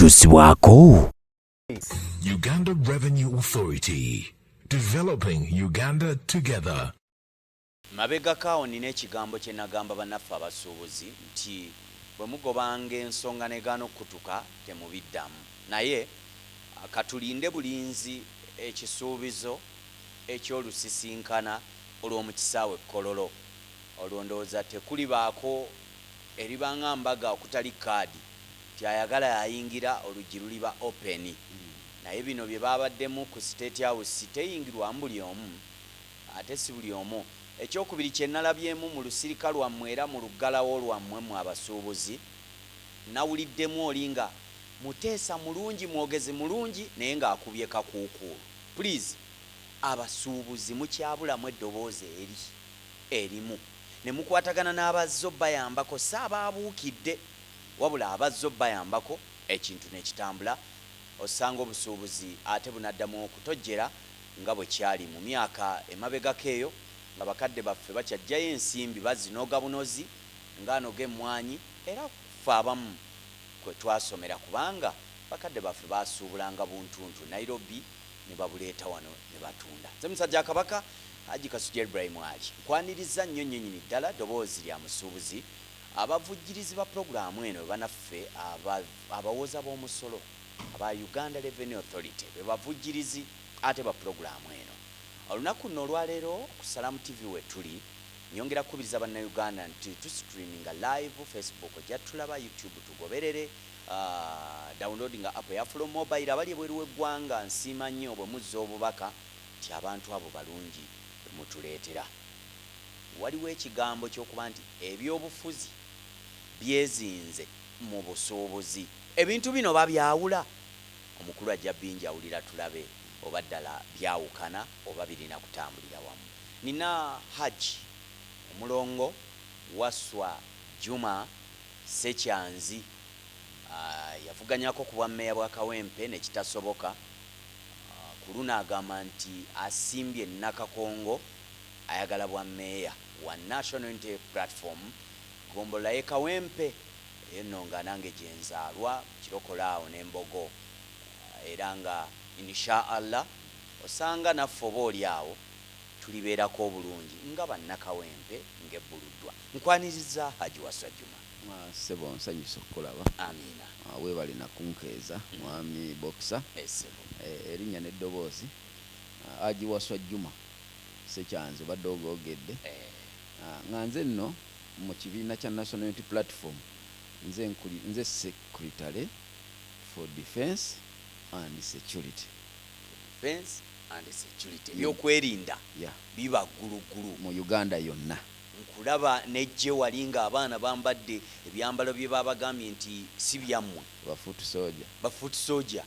tussibwako. Uganda Revenue Authority, developing Uganda together. Mabegakaawo nina ekigambo kye nagamba bannaffe abasuubuzi nti bwe mugobanga ensonga negaana okutuka temubiddamu, naye katulinde bulinzi ekisuubizo ekyolusisinkana olw'omu kisaawe Kololo. Olwo ndowooza tekulibaako eribanga mbaga okutali kaadi ti ayagala yayingira oluggi luliba open. Naye bino bye babaddemu ku State House teyingirwamu buli omu, ate si buli omu. Ekyokubiri kye nalabyemu mu lusirika lwammwe era mu luggalawo lwammwe mu abasuubuzi, nawuliddemu olinga muteesa mulungi, mwogezi mulungi naye ng'akubye kakuukuulu. Please, abasuubuzi mukyabulamu eddoboozi erimu ne mukwatagana n'abazzo bayambako, si abaabuukidde wabula abazzo bayambako ekintu nekitambula. Osanga obusuubuzi ate bunaddamu okutojjera nga bwe kyali mu myaka emabegako eyo, nga bakadde baffe bakyajjayo ensimbi bazinoga bunozi ng'anoga emmwanyi, era ffe abamu kwe twasomera kubanga bakadde baffe baasuubulanga buntuntu Nairobi ne babuleeta wano ne batunda. Nze musajja Kabaka Haji Kasujja Ibrahim Ali nkwaniriza nnyo nnyonnyini ddala ddoboozi lya musuubuzi, abavujjirizi ba pulogulaamu eno banaffe abawoza b'omusolo aba Uganda Revenue Authority be bavujjirizi ate ba pulogulaamu eno. Olunaku nno olwaleero ku Salamu TV we tuli, nyongera kukubiriza bannayuganda nti tusitreaminga live Facebook, ojja tulaba YouTube tugoberere, downloading app ya Flow Mobile. Abali ebweru w'eggwanga nsiima nnyo bwe muzza obubaka nti abantu abo balungi mutuleetera. Waliwo ekigambo ky'okuba nti ebyobufuzi byezinze mu busuubuzi. Ebintu bino babyawula, omukulu ajja binjawulira tulabe oba ddala byawukana oba birina kutambulira wamu. Nina Haji omulongo Waswa Juma Sekyanzi yavuganyako ku bwammeeya bwa Kawempe nekitasoboka. Ku luno agamba nti asimbye Nakakongo ayagala bwammeeya wa National Unity Platform gombola ye Kawempe eno nga nange gyenzaalwa kirokolaawo n'embogo, era nga insha Allah osanga naffe oba oli awo tulibeerako obulungi nga bannakawempe ng'ebbuluddwa. Nkwaniriza Haji Waswa Juma. Sebo nsanyusa okukulaba. Amina. Weebale nakunkeeza mwami Boxer. Erinnya n'eddoboozi Haji Waswa Juma Sekyanzi obadde ogoogedde. Nga nze nno mu kibiina kya National Unity Platform nze Secretary for Defence and Security. Defense and security. Byokwerinda biba gulugulu mu Uganda yonna. Nkulaba nejje walinga abaana bambadde ebyambalo bye babagambye nti si byammwe. Bafutu soja.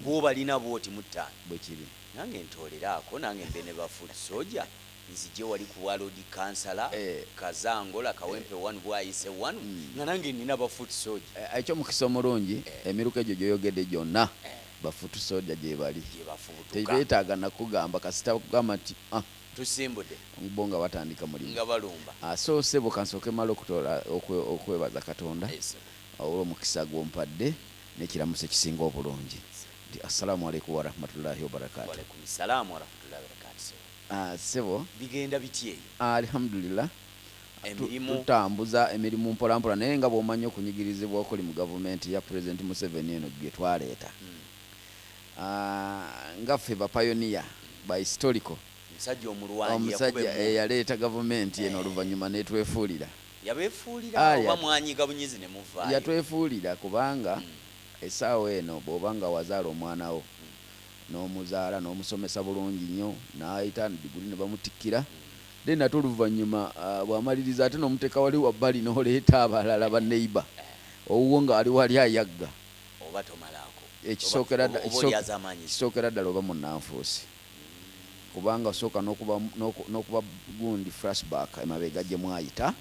Bo balina bwoti mutaano. Bwe kiri. Nange ntooleraako nange mbe ne bafutu soja. Nzije wali ku Walodi Kansala Kazangola Kawempe 1 bwayise 1 nga nange nina bafutu soja. Ekyo mukisa omulungi emiruka egyo gyoyogedde gyonna bafutu soja gye bali. Tebeetaaga nakugamba kasita kugamba nti tusimbudde bonga batandika mulimu nga balumba. So sebo kansooke mala okutoola okwebaza Katonda olw'omukisa gw'ompadde n'ekiramuso ekisinga obulungi. Assalamu alaikum wa rahmatullahi wa barakatuh. Wa alaikum salaam wa rahmatullahi wa barakatuh. Sebo bigenda bitye? Alhamdulillah. Tutambuza emirimu mpolampola naye nga bw'omanyi okunyigirizibwa okuli mu gavumenti ya President Museveni eno gye twaleeta. Nga ffe ba pioneer ba historical. Omusajja eyaleeta gavumenti eno oluvannyuma n'etwefuulira. Yabeefuulira oba mwanyiga bunyizi ne muvaayo? Yatwefuulira kubanga essaawa eno bw'obanga wazaala omwana wo n'omuzaala n'omusomesa bulungi nnyo n'ayita diguli ne bamutikkira, then ate oluvannyuma bw'amaliriza ate n'omuteeka wali wabbali n'oleeta abalala ba neighbor owuwo nga ali wali ayagga oba tomalaako kisookera ddala oba munnanfuusi kubanga osooka n'okuba gundi flashback emabega gye mwayita,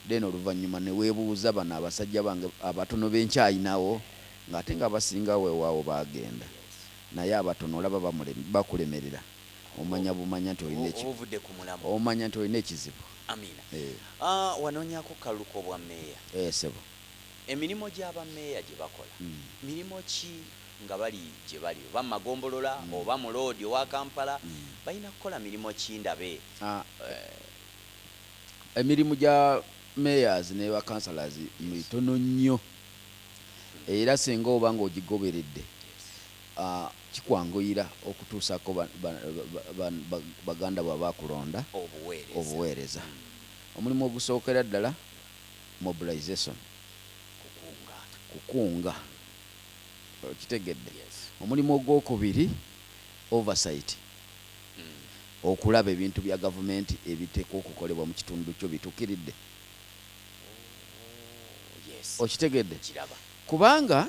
then oluvannyuma ne weebuuza bano abasajja bange abatono b'enkyayinawo ng'ate nga basinga weewaawo baagenda naye abatono olaba bakulemerera omanya bumanya nti olina ekizibu. Amina. Wanoonyaako kalulu k'obwammeeya? Sebo. emirimu gy'abameeya gye bakola mirimu ki nga bali gye bali oba Magombolola oba mu loodi owa Kampala balina kukola mirimu ki ndabe emirimu gya mayors ne ba councillors mitono nnyo era singa oba ng'ogigoberedde kikwanguyira okutuusako baganda bw'abakulonda obuweereza omulimu ogusookera ddala mobilization kukunga kitegedde omulimu ogwokubiri oversight okulaba ebintu bya gavumenti ebiteekwa okukolebwa mu kitundu kyo bituukiridde okitegedde kubanga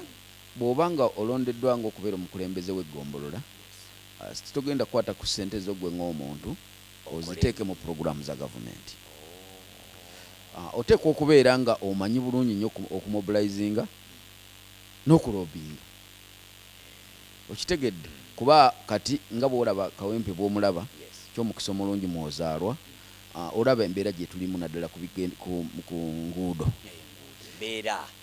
bw'obanga olondeddwa ng'okubeera omukulembeze w'eggombolola titogenda kukwata ku ssente zo gwe ng'omuntu oziteeke mu puroguramu za gavumenti oteekwa okubeera nga omanyi bulungi nnyo okumobilizinga n'okulobinga okitegedde kuba kati nga bw'olaba Kawempe bw'omulaba ky'omukisa omulungi mwozaalwa olaba embeera gye tulimu naddala ku nguudo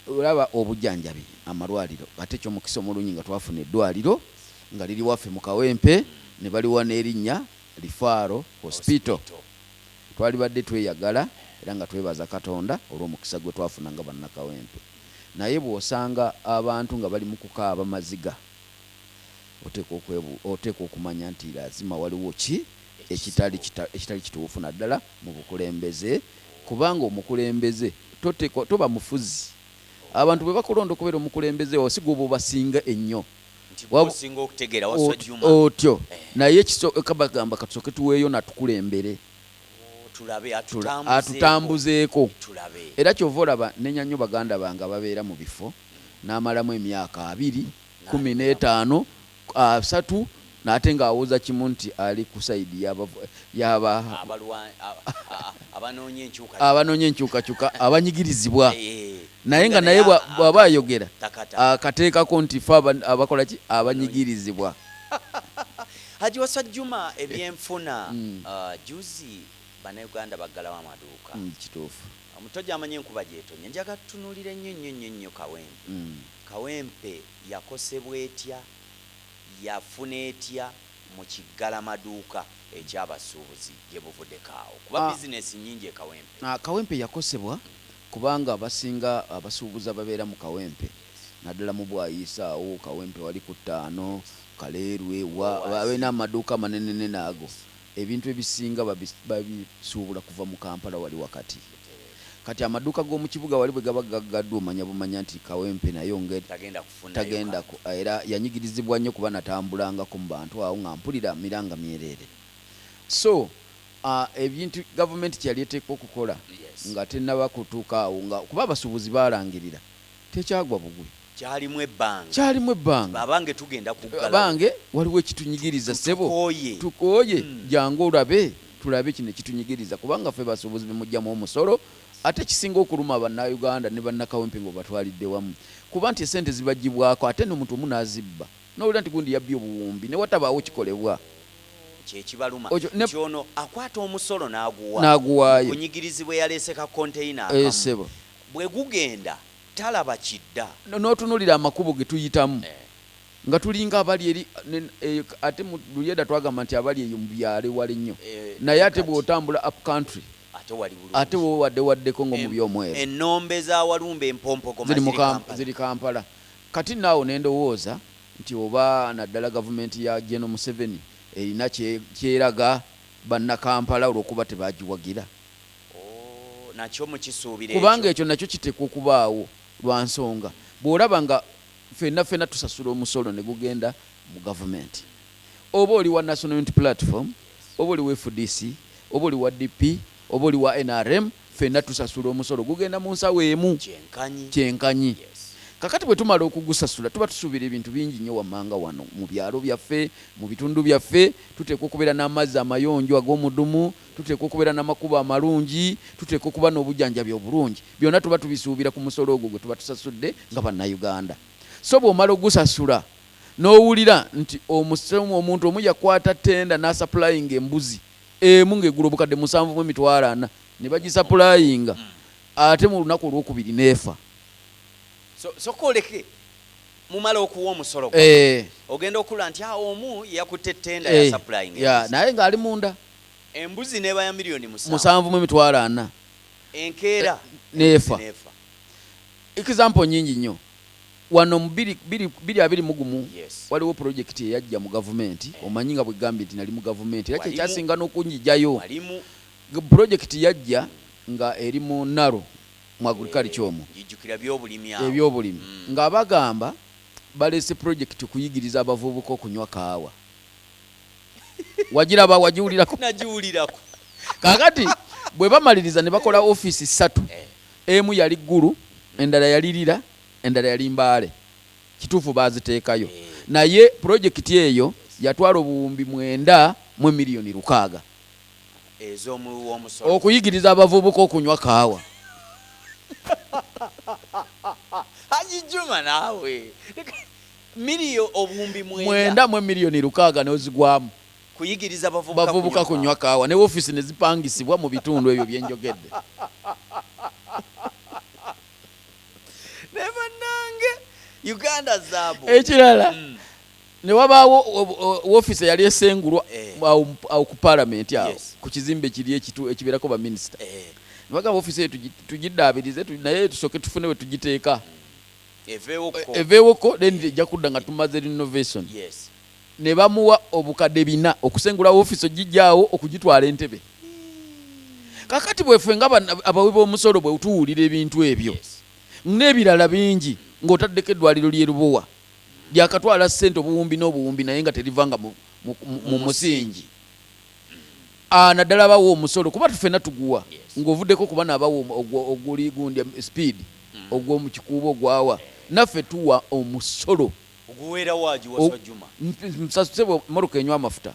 olaba obujjanjabi amalwaliro ate ky'omukisa omulungi nga twafuna eddwaliro nga liri waffe mu Kawempe ne baliwa n'erinnya Lifaaro Hospital twali badde tweyagala era nga twebaza Katonda olw'omukisa gwe twafuna nga bannakawempe naye bw'osanga abantu nga bali mu kukaaba maziga oteekwa okumanya nti lazima waliwo ki ekitali kituufu naddala mu bukulembeze kubanga omukulembeze toba mufuzi abantu bwe bakulonda okubeera omukulembeze osiga oba obasinga ennyo otyo naye kabagamba katusooke tuweeyo natukulembere atutambuzeeko era kyova olaba nenya nnyo baganda bange ababeera mu bifo n'amalamu emyaka 2 15 3 n'ate ng'awuza kimu nti ali ku sayidi abanoonya enkyukakyuka abanyigirizibwa naye nga naye bw'aba ayogera akateekako nti fe abakola ki abanyigirizibwa Haji Wasajjuma ebyenfuna juzi bannayuganda baggalawo amaduuka kituufu omutojja amanyi enkuba gyetonya njaga tutunuulira ennyo Kawempe Kawempe yakosebwa etya yafuna etya mu kigalamaduuka ekyabasuubuzi gye buvuddekaawo kuba bizinesi nnyingi Kawempe Kawempe yakosebwa kubanga abasinga abasuubuzi ababeera mu Kawempe naddala mu Bwayisaawo Kawempe wali ku Ttaano Kaleerwe balina amaduuka manene naago ebintu ebisinga babisuubula kuva mu Kampala wali wakati kati amaduuka g'omu kibuga wali bwe gaba gaggaddwa bumanya nti Kawempe nayo tagenda era yanyigirizibwa nnyo kuba natambulangako mu bantu awo nga mpulira miranga myerere so ebintu gavumenti kyali eteekwa okukola nga tennaba kutuuka awo nga kuba abasuubuzi baalangirira tekyagwa bugwe kyalimu ebbanga abange tugenda kuggala abange waliwo ekitunyigiriza ssebo tukooye jangu tulabe kino ekitunyigiriza kubanga ffe basuubuzi bemujjamu omusolo ate kisinga okuluma bannayuganda ne bannakawempe nga batwalidde wamu kuba nti esente zibagibwako ate n'omuntu omu n'azibba n'owulira nti gundi yabbye obuwumbi ne watabaawo kikolebwa kyekibaluma kyono akwata omusolo n'aguwaayo kunyigirizibwa yaleese ka konteyina akamu bwe gugenda talaba kidda n'otunulira amakubo ge tuyitamu nga tulinga abali eri ate mu Luyeda twagamba nti abali eyo mu byalo wali nnyo naye ate bw'otambula up country ate waddeko ngo mu by'omweru ennombe za Walumbe empompoko ziri Kampala kati naawo nendowooza nti oba naddala gavumenti ya General Museveni erina kyeraga bannakampala olw'okuba tebagiwagira nakyo mukisuubira kubanga ekyo nakyo kiteekwa okubaawo lwa nsonga bw'olaba nga ffenna tusasula omusolo ne gugenda mu gavumenti oba oli wa National Unity Platform oba oli wa FDC oba oli wa DP oba oli wa NRM ffenna tusasula omusolo gugenda mu nsawo emu kyenkanyi kakati bwe tumala okugusasula tuba tusuubira ebintu bingi nnyo wammanga wano mu byalo byaffe mu bitundu byaffe tuteekwa okubeera n'amazzi amayonjo ag'omudumu tuteekwa okubeera n'amakubo amalungi tuteekwa okuba n'obujjanjabi obulungi byonna tuba tubisuubira ku musolo ogwo gwe tuba tusasudde nga bannayuganda so bw'omala ogusasula n'owulira nti omuntu omu yakwata tenda n'asappulayinga embuzi emu ng'egula obukadde 7,400 ne bagisappulayinga ate mu lunaku olwokubiri neefa so koleke mumala okuwa omusolo ogenda okula nti omu yakutte ettenda ya supplying naye ng'ali munda embuzi neba ya milioni 7.40 enkeera nefa example nyingi nnyo wano mu 2021 waliwo project eyajja mu gavumenti omanyi nga bwe gambye nti nali mu gavumenti era kyekyasinga n'okunyijayo project yajja nga eri mu naro mu agriculture omwo ebyobulimi nga bagamba balese project kuyigiriza abavubuka okunywa kaawa wagiraba wagiwulirako nagiwulirako kakati bwe bamaliriza ne bakola office 3 emu yali ggulu endala yalirira endala yali mbaale kituufu baziteekayo naye project eyo yatwala obuwumbi 9 mu milioni 600 okuyigiriza abavubuka okunywa kaawa ajijuma naawe miliyo obuwumbi 9 mu milioni 600 n'ozigwamu kuyigiriza bavubuka kunywa kaawa ne office ne zipangisibwa mu bitundu ebyo byenjogedde Uganda zabo ekirala ne wabaawo office yali esengulwa au ku parliament awo ku kizimbe kiri ekibeerako ba minister ne bagamba office yetu tugiddaabirize naye tusoke tufune we tugiteeka eveewoko then ejja kudda nga tumaze renovation ne bamuwa obukadde 4 okusengula office ogijjaawo okugitwala entebe kakati bwefe nga abawi b'omusolo bwe tuwulira ebintu ebyo n'ebirala bingi ng'otaddeko eddwaliro ly'erubowa lyakatwala ssente obuwumbi n'obuwumbi naye nga terivanga mu musingi naddala bawo omusolo kuba tufena tuguwa ng'ovuddeko kuba nabawo oguli gundi speed ogw'omu kikuubo ogwawa naffe tuwa omusolo oguweera waagi wasajjuma musasuse moroka enywa amafuta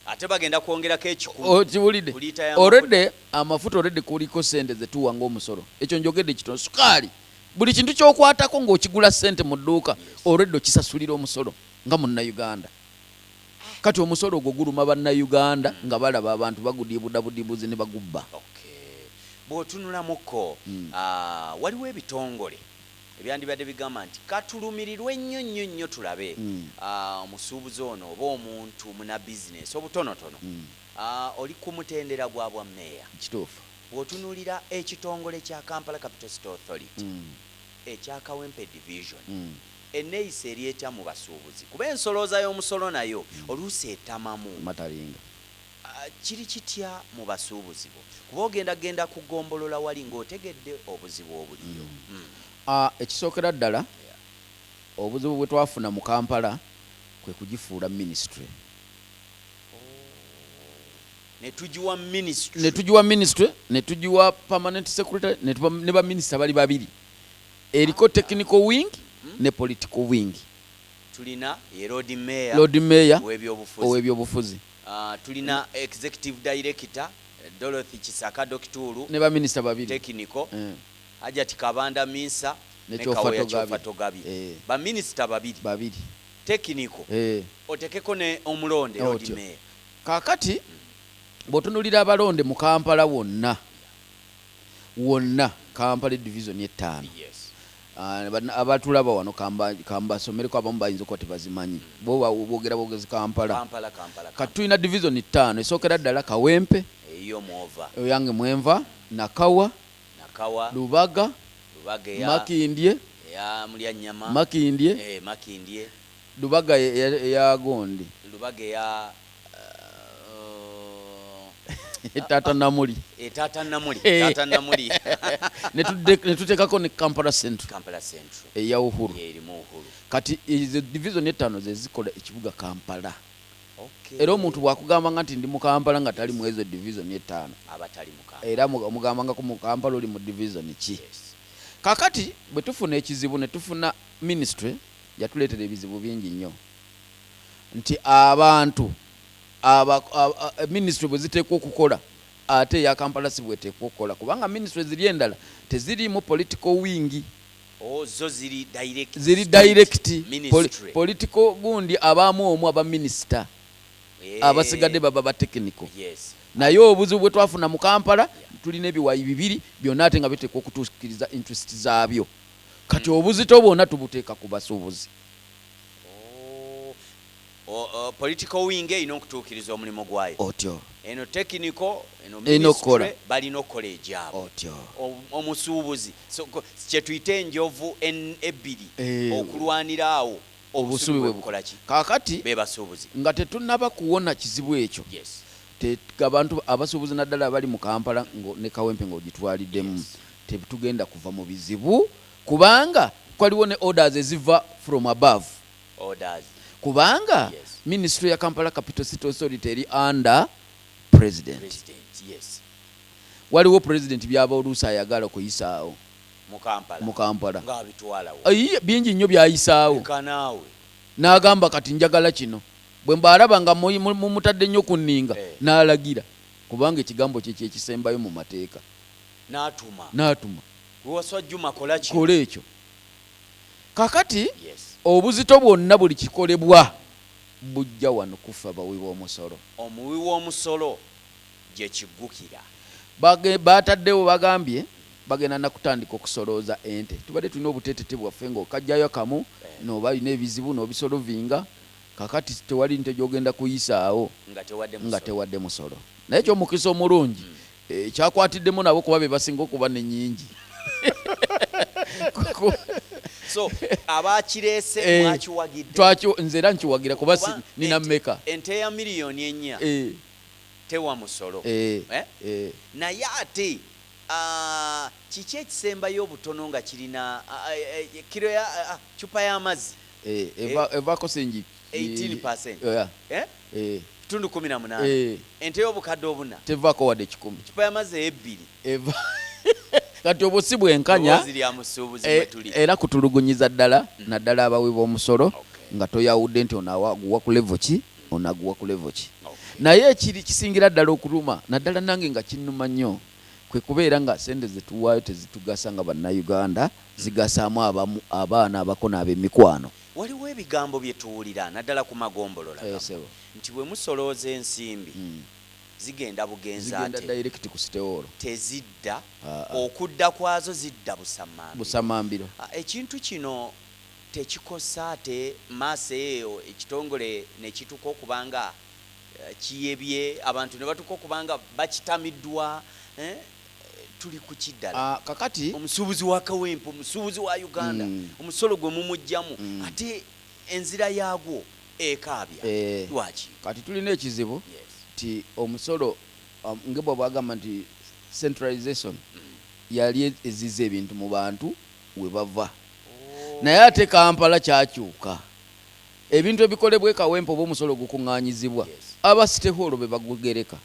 ate bagenda kwongerako ekikulu kiwulidde already amafuta already kuliko ssente zetuwa ng'omusolo ekyo njogedde kitono sukaali buli kintu kyokwatako ng'okigula ssente mu dduuka already okisasulira omusolo nga munnayuganda kati omusolo ogwo guluma bannayuganda nga balaba abantu bagudiibudabudiibuzi ne bagubba bw'otunulamuko waliwo ebitongole ebyandibadde bigamba nti katulumirirwe nnyo tulabe omusuubuzi ono oba omuntu muna bizinesi obutonotono oli ku mutendera gwa bwa mmeeya kituufu bw'otunulira ekitongole kya Kampala Capital City Authority ekya Kawempe Division enneeyisa eryeta mu basuubuzi kuba ensolooza y'omusolo nayo oluusi etamamu matalinga kiri kitya mu basuubuzi bo kuba ogenda kugombolola wali ng'otegedde obuzibu obuliyo ekisookera ddala obuzibu bwe twafuna mu Kampala kwe kugifuula ministry netugiwa ministry netugiwa permanent secretary ne ba minister bali babiri eriko technical wing ne political wing tulina ye Lord Mayor ow'ebyobufuzi tulina executive director Dorothy Chisaka Dokitulu ne ba minister babiri technical Hajati Kabanda Minsa ne Kawoya Togabi ba minister babiri technical otekeko ne omulonde Lord Mayor kakati bw'otunulira abalonde mu Kampala wonna Kampala division ye5 abatulaba wano kambasomereko abamu bayinza okuba tebazimanyi boogera boogezi Kampala kati tulina division 5 esookera ddala Kawempe oyange Mwenva Nakawa Lubaga Makindye Makindye Lubaga ya Gondi Tata Namuli netuteekako ne Kampala Central eya Uhuru kati ezo division 5 ze zikola ekibuga Kampala era omuntu bwakugamba nga nti ndi mu Kampala nga tali mu ezo division 5 era omugamba nga mu Kampala oli mu division ki kakati bwe tufuna ekizibu ne tufuna ministry yatuleetera ebizibu bingi nnyo nti abantu ministry bwe ziteekwa okukola ate ya Kampala si bweteekwa okukola kubanga ministry ziri endala tezirimu political wing zo ziri direct political gundi abaamu omu aba minister abasigadde baba ba technical naye obuzibu bwe twafuna mu Kampala tulina ebiwayi 2 byonna ate nga biteekwa okutuukiriza interest zaabyo kati obuzito bwonna tubuteeka ku basuubuzi. Political wing erina okutuukiriza omulimu gwayo Otyo eno technical eno Enokola. ministry balina okukola egyabo. otyo Omusuubuzi kye tuyita enjovu ebbiri Eh. okulwanira awo obusubi bwe bukola ki kaakati be basuubuzi. nga tetunnaba kuwona kizibu ekyo. Yes. Abantu abasuubuzi naddala abali mu Kampala ne Kawempe ng'ogitwaliddemu tebitugenda kuva mu bizibu kubanga kwaliwo ne orders eziva from above. Orders. Kubanga Yes. Ministry ya Kampala Capital City Authority eri under president. President. Yes. Waliwo president byaba oluusi ayagala okuyisaawo Mu mu Kampala. ng'abitwalawo. Bingi nnyo byayisaawo. Kanaawe. N'agamba kati njagala kino. Bwe mbalaba nga mumutadde nnyo ku nninga n'alagira kubanga ekigambo kye kyekisembayo mu mateeka. N'atuma. Luwaswa Juma kola ki? Kola ekyo. Kakati Yes. obuzito bwonna buli kikolebwa bujja wano kufa bawi b'omusolo. Omuwi w'omusolo gye kiggukira. Baataddewo bagambye bagenda nakutandika okusolooza ente. Tubadde tulina obuteetete bwaffe ng'okajjayo kamu n'oba alina ebizibu n'obisolovinga. Kakati tewali nte gy'ogenda kuyisaawo nga tewadde musolo. Naye ky'omukisa omulungi kyakwatiddemu nabo kuba be basinga okuba n'ennyingi. So abakireese mwakiwagidde. Nze era nkiwagira kuba nina mmeka. Ente ya miliyoni 4 tewa musolo. Naye ate kiki ekisembayo obutono nga kirina kiro ya cupa y'amazzi evaako sengi 18%. Kitundu 18. Ente y'obukadde obuna tevaako wadde 10. cupa y'amazzi ey'ebbiri. Kati obo si bwenkanya era kutulugunyiza ddala naddala abawi b'omusolo nga toyawudde nti onaaguwa ku levo ki onaaguwa ku levo ki. Naye kisingira ddala okuluma naddala nange nga kinnuma nnyo kwe kubeera nga sente zetuwaayo tezitugasa nga bannayuganda zigasaamu abaana abakono ab'emikwano. Waliwo ebigambo bye tuwulira naddala ku magombolola nti bwe musolooza ensimbi zigenda bugenza ate direct ku siteolo tezidda okudda kwazo zidda busamambiro. Ekintu kino tekikosa ate maaso eyo ekitongole ne kituka okubanga kiyebye abantu ne batuka okubanga bakitamiddwa. Tuli ku kiddala kakati omusuubuzi wa Kawempe omusuubuzi wa Uganda omusolo gwe mumujjamu ate enzira yaagwo ekaabya lwaki kati tulina ekizibu ti omusolo ngebo bagamba nti centralization yali ezize ebintu mu bantu we bava. Naye ate Kampala kyakyuka ebintu ebikolebwa e Kawempe oba omusolo gukuŋŋaanyizibwa aba stakeholder be bagugereka.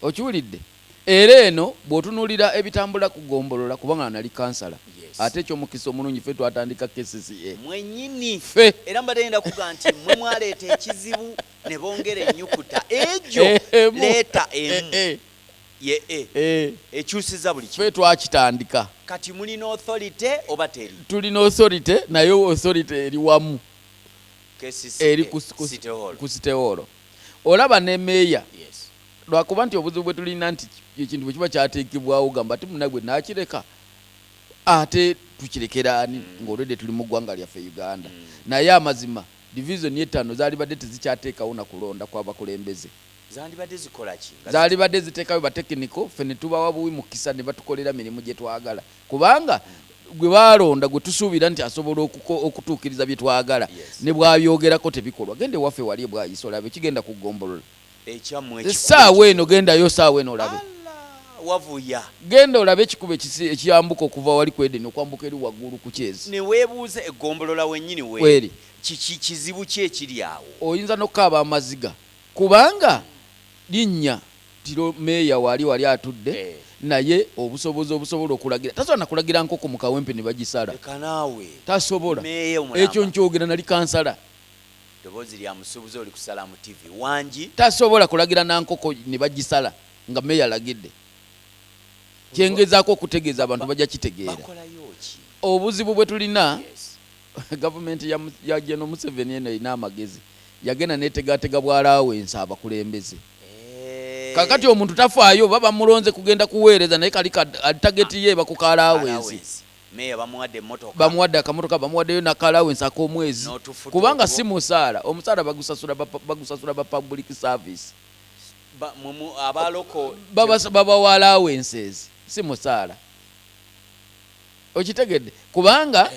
Okiwulidde? Era eno bw'otunuulira ebitambula ku gombolola kubanga nali kansala ate ekyomukisa omulungi ffe twatandika KCCA mwennyini ffe era mbadde kuga nti mwe mwaleeta ekizibu ne bongera ennyukuta egyo leeta emu ekyusiza buli kimu. Ffe twakitandika. Kati mulina authority oba teri? Tulina authority naye authority eri wamu eri ku siteolo. Olaba ne meeya lwakuba nti obuzibu bwe tulina nti ekintu bwe kiba kyateekebwawo gamba ati munagwe nakireka ate tukirekera ani ng'olwedde tuli mu ggwanga lyaffe Uganda. Naye amazima division y'ettaano zaali badde tezikyateekawo na kulonda kw'abakulembeze. Zaali badde ziteekayo batekiniko ffe ne tubawa buwi mu kisa ne batukolera mirimu gye twagala kubanga gwe baalonda gwe tusuubira nti asobola okutuukiriza bye twagala ne bw'abyogerako tebikolwa. Gende waffe wali bwayisa olabe kigenda kugombolola. Essaawa eno gendayo saawa eno olabe wavuya genda olabe ekikuba ekiyambuka okuva wali ku Edeni okwambuka eri waggulu ku Kyezi ne weebuuza eggombolola wennyini weeri kizibu ki ekiri awo. Oyinza n'okukaaba amaziga kubanga linnya tiro meeya wali atudde naye obusobozi obusobola okulagira tasobola nakulagira nkoko mu Kawempe ne bagisala tasobola. Ekyo nkyogera nali kansala ddoboozi lya musuubuzi oli kusala mu TV wangi tasobola kulagira na nkoko ne bagisala nga meeya alagidde. Kyengezaako okutegeeza abantu bajja kitegeera obuzibu bwe tulina. Gavumenti ya General Museveni eno erina amagezi yagenda netegatega bw'alaawensi abakulembeze. Kakati omuntu tafaayo baba mulonze kugenda kuweereza naye kali tageti ye bakuka alaawensi meya bamuwadde emmotoka, bamuwadde akamotoka, bamuwaddeyo nakalawensi ak'omwezi, N'otufuta kubanga otwo. si musaala. Omusaala bagusasula ba public service, abaloko babawa allowances, si musaala. Okitegedde? Kubanga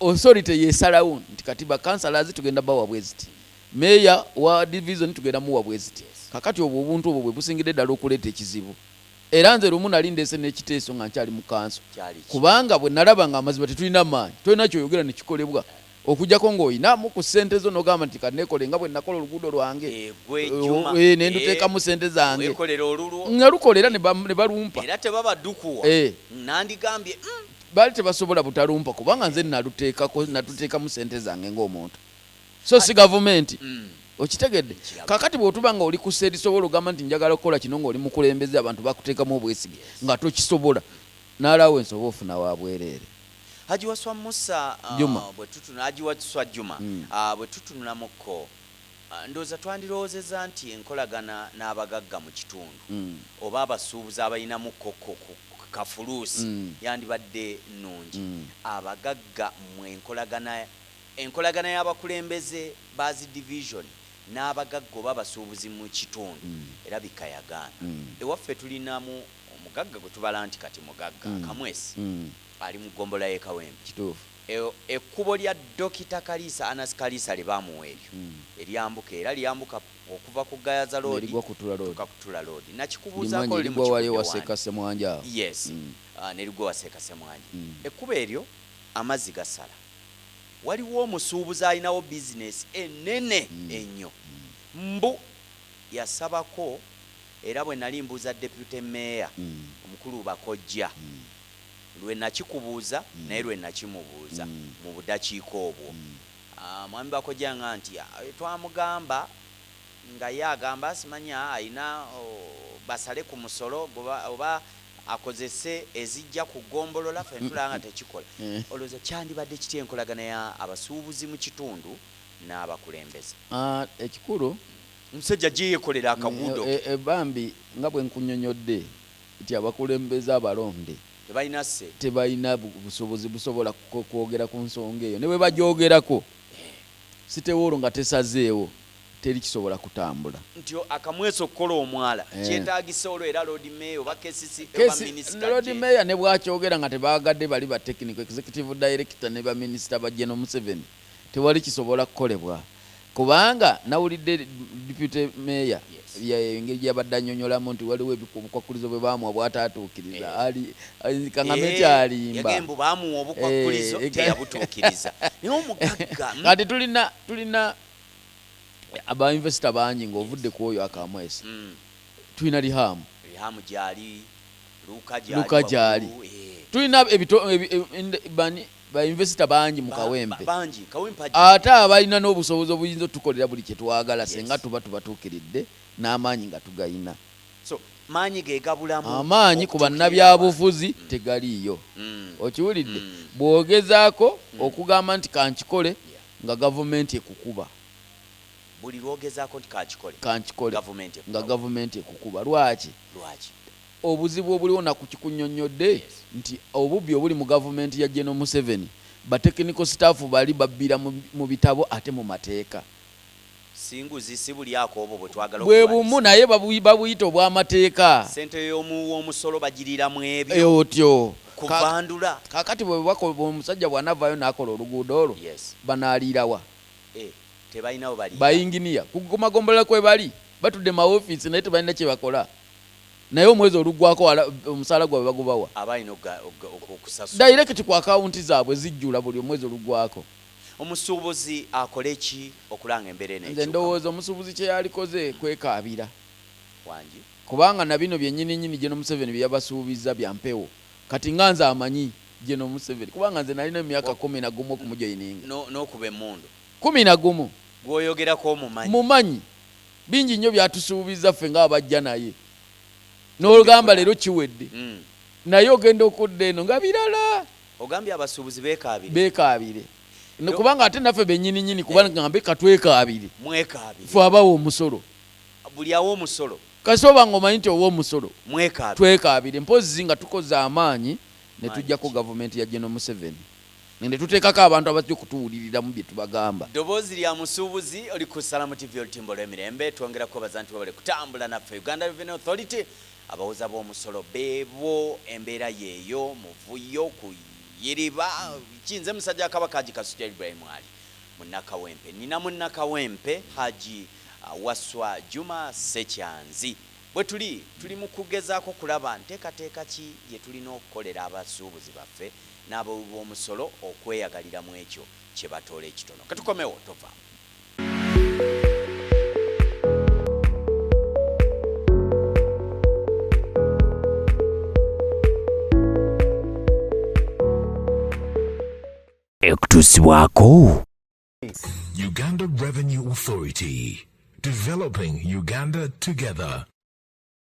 authority yesalawo nti kati ba councillors tugenda bawa bweziti, meya wa division tugenda muwa bweziti. Kakati obwo obuntu obwo bwe busingidde ddala okuleeta ekizibu. Era nze lumu nali ndeese n'ekiteeso nga nkyali mu kanso, kubanga bwe nalaba nga amazima tetulina maanyi, tolina kyoyogera ne kikolebwa, okujjako ng'oyinamu ku ssente zo n'ogamba nti kanneekole nga bwe nakola oluguudo lwange ne nduteekamu ssente zange, nga lukolera ne balumpa. era tebabaddukuwa nandigambye baali tebasobola butalumpa kubanga nze natuteekamu ssente zange ng'omuntu, so si gavumenti. Okitegedde? Kakati bw'otuba nga oli ku sseeri sobola ogamba nti njagala okukola kino ng'oli mukulembeze, abantu bakuteekamu obwesige nga tokisobola, n'alaawo ensoba ofuna wa bwereere. Haji Waswa Musa Haji Waswa Juma bwe tutunulamuko ndowooza twandirowoozezza nti enkolagana n'abagagga mu kitundu oba abasuubuzi abalinamuko kafuluusi yandibadde nnungi. Abagagga mu enkolagana y'abakulembeze bazi division n'abagagga oba abasuubuzi mu kitundu erabika yagaana. Ewaffe tulinamu omugagga gwe tubala nti kati mugagga Kamwesi ali mu ggombolola y'e Kawempe. Kituufu. Ekkubo lya Dokita Kalisa Anas Kalisa lye baamuwa eryo eryambuka, era lyambuka okuva ku Gayaza Road tuka Kutula Road. Nakikubuuzaako liri mu kibuga Waseeka Semwanja. Yes, nerigwa Waseeka Semwanja. Ekkubo eryo amazzi gasala. Waliwo omusuubuzi alinawo bizinesi ennene ennyo. Mbu yasabako, era bwe nali mbuuza deputy mayor omukulu Bakojja, lwe nakikubuuza naye lwe nakimubuuza mu budakiika obwo, mwami Bakojja nga nti twamugamba nga ye agamba simanya alina basale ku musolo oba akozese ezijja ku ggombolola, ffe tulanga tekikola. Olowooza kyandibadde kitya enkolagana ya abasuubuzi mu kitundu n'abakulembeze? Ekikulu omusajja gye yeekolera akaguudo bambi nga bwe nkunnyonnyodde nti abakulembeze abalonde tebalina busobozi busobola kwogera ku nsonga eyo, ne bwe bagyogerako sitewoolo nga tesazeewo teri kisobola kutambula. Nti akamweso okukola omwala kyetaagisa olwo era Lord Mayor oba KCC oba Minister. Lord Mayor ne bwakyogera nga tebaagadde bali ba technical executive director ne ba minister ba General Museveni, tewali kisobola kukolebwa kubanga nawulidde deputy mayor engeri gyabadde annyonnyolamu nti waliwo obukwakulizo bwe baamuwa bw'ataatuukiriza. Kaŋŋame kyalimba yagamba baamuwa obukwakulizo teyabutuukiriza. Naye omugagga kati tulina aba investor bangi ng'ovudde ku oyo Akamwesi. Tulina Rihamu gyali, Luka gyali, tulina ba investor bangi mu Kawempe, ate abalina n'obusobozi obuyinza otukolera buli kye twagala senga tuba tubatuukiridde n'amaanyi nga tugayina. So maanyi gegabulamu, amaanyi ku bannabyabufuzi tegaliiyo. Okiwulidde? Bw'ogezaako okugamba nti kankikole nga gavumenti ekukuba, buli lwogezaako nti kankikole nga gavumenti ekukuba. Lwaki? Obuzibu obuliwo nakukikunnyonnyodde nti obubbi obuli mu gavumenti ya General Museveni, ba technical staff bali babbira mu bitabo ate mu mateeka. Singuzi si buli ako obwo bwe twagala bwe bumu naye babuyita obw'amateeka. Sente y'omusolo bagiriramu ebyo otyo kuvandula. Kakati omusajja bw'anavaayo n'akola oluguudo olwo banaaliirawa? Tebalinawo bayinginiya kugomagombola kwe bali batudde mu ofiisi naye tebalina kye bakola. Naye omwezi oluggwako omusaala gwabwe bagubawa abalina okusasula direct ku akawunti zaabwe zijjula buli omwezi oluggwako. Omusuubuzi akole ki okulanga embeera eno? Nze ndowooza omusuubuzi kye yalikoze kwekaabira wangi, kubanga na bino byennyini General Museveni bye yabasuubiza bya mpewo. Kati nga nze amanyi General Museveni kubanga nze nalina emyaka 11 okumujoyininga n'okuba emmundu 11 gw'oyogerako mumanyi bingi nnyo byatusuubiza ffe ng'abajja naye n'olugamba leero kiwedde naye ogenda okudda eno nga birala. Ogambye abasuubuzi beekaabire kubanga ate naffe bennyini kubanga ngambe katwekaabire ffe abawa omusolo, buli awa omusolo kasi oba nga omanyi nti owa omusolo mwekaabire twekaabire, mpozi nga tukoze amaanyi ne tujjako gavumenti ya General Museveni ne tuteekako abantu abajja okutuwuliriramu bye tubagamba. Ddoboozi lya musuubuzi oli ku Salamu TV olutimbo lw'emirembe, twongera kubaza nti babale kutambula naffe. Uganda Revenue Authority abawoza b'omusolo beebo, embeera yeeyo, muvuyo kuyiriba. Kinze musajja Kabaka Haji Kasujja Ibrahim Ali Munnakawempe, nina Munnakawempe Haji Waswa Juma Sekyanzi. Bwe tuli mu kugezaako kulaba nteekateeka ki ye tulina okukolera abasuubuzi baffe n'abo b'omusolo okweyagalira mu ekyo kye batoola ekitono. Katukomewo tova. Ekutusibwako. Uganda Revenue Authority, developing Uganda together.